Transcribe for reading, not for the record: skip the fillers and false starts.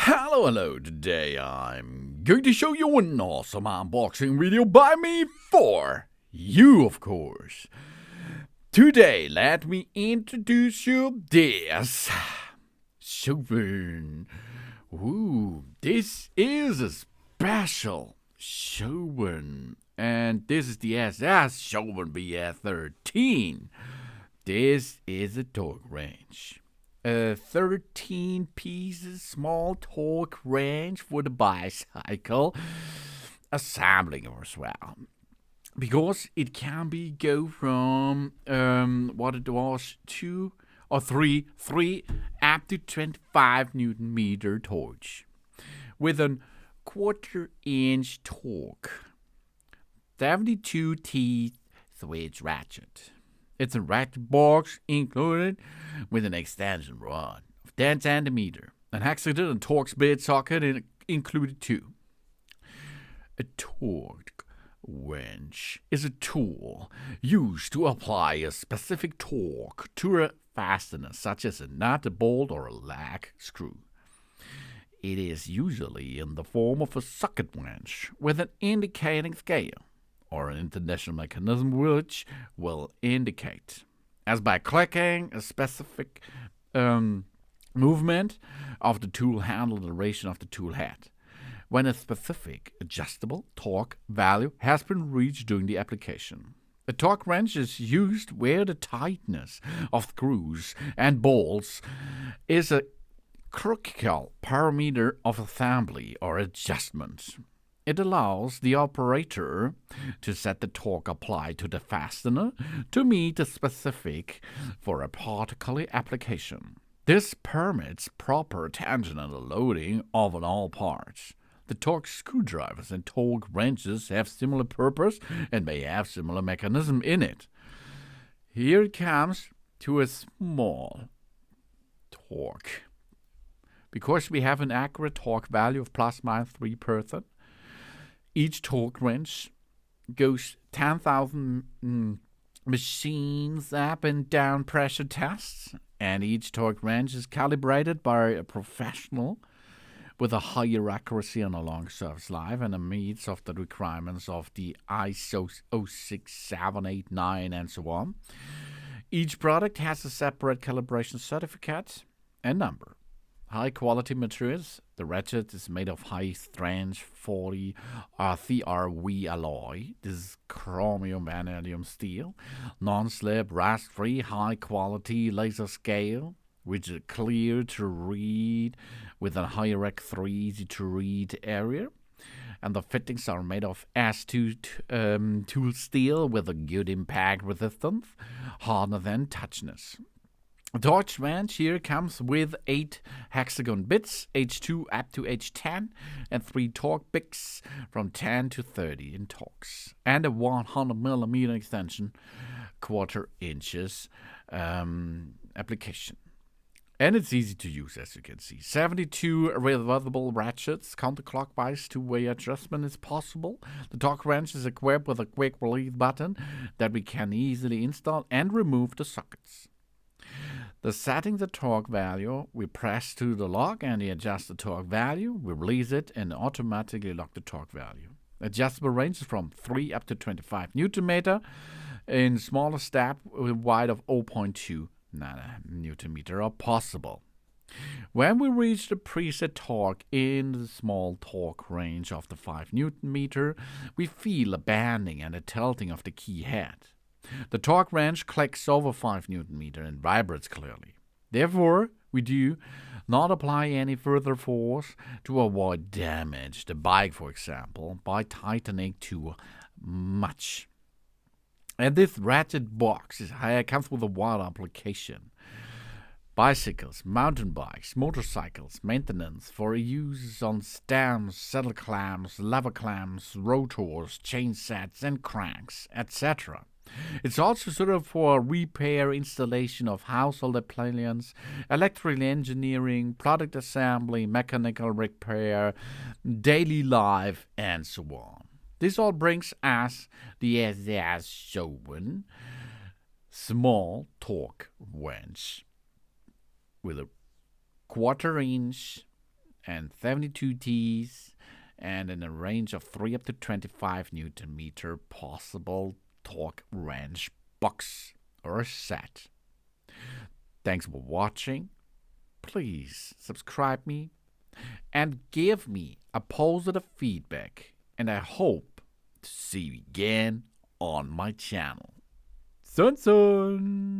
Hello, today I'm going to show you an awesome unboxing video by me for you, of course. Today, let me introduce you this shovan. Ooh, this is a special shovan, and this is the shovan B107.14M. This is a torque wrench. A 13 pieces small torque wrench for the bicycle assembling as well. Because it can be go from what it was 2 or 3 up to 25 Newton meter torque with a 1/4 inch torque, 72 teeth switch ratchet. It's a ratchet box included with an extension rod of 10 cm, an hexagon and torque bit socket included too. A torque wrench is a tool used to apply a specific torque to a fastener, such as a nut, a bolt, or a lag screw. It is usually in the form of a socket wrench with an indicating scale, or an international mechanism which will indicate, as by clicking a specific movement of the tool handle, the duration of the tool head, when a specific adjustable torque value has been reached during the application. A torque wrench is used where the tightness of screws and bolts is a critical parameter of assembly or adjustment. It allows the operator to set the torque applied to the fastener to meet the specific for a particular application. This permits proper tension and loading of all parts. The torque screwdrivers and torque wrenches have similar purpose and may have similar mechanism in it. Here it comes to a small torque. Because we have an accurate torque value of ±3%, each torque wrench goes 10,000 machines up and down pressure tests, and each torque wrench is calibrated by a professional with a higher accuracy and a long service life, and it meets of the requirements of the ISO 06789 and so on. Each product has a separate calibration certificate and number. High-quality materials. The ratchet is made of high-strength 40 CRV alloy. This is chromium vanadium steel. Non-slip, rust-free, high-quality laser scale, which is clear to read with a high-rec 3 easy-to-read area. And the fittings are made of S2 tool steel with a good impact resistance, hardness, and toughness. The torque wrench here comes with 8 hexagon bits, H2 up to H10, and 3 torque picks from 10 to 30 in torques, and a 100mm extension, 1/4 inches application. And it's easy to use, as you can see. 72 reversible ratchets, counterclockwise two-way adjustment is possible. The torque wrench is equipped with a quick release button that we can easily install and remove the sockets. The setting the torque value, we press to the lock and we adjust the torque value, we release it and automatically lock the torque value. Adjustable ranges from 3 up to 25 Newton meter in smaller step with wide of 0.2 Newton meter are possible. When we reach the preset torque in the small torque range of the 5 Newton meter, we feel a bending and a tilting of the key head. The torque wrench clicks over 5 Newton meter and vibrates clearly. Therefore, we do not apply any further force to avoid damage, the bike for example, by tightening too much. And this ratchet box comes with a wide application. Bicycles, mountain bikes, motorcycles, maintenance for use on stems, saddle clamps, lever clamps, rotors, chain sets, and cranks, etc. It's also suitable for repair, installation of household appliances, electrical engineering, product assembly, mechanical repair, daily life, and so on. This all brings us the shovan small torque wrench with a 1/4 inch and 72 Ts, and in a range of 3 up to 25 Newton meter possible torque wrench box or set. Thanks for watching. Please subscribe me and give me a positive feedback, and I hope to see you again on my channel. Sun sun!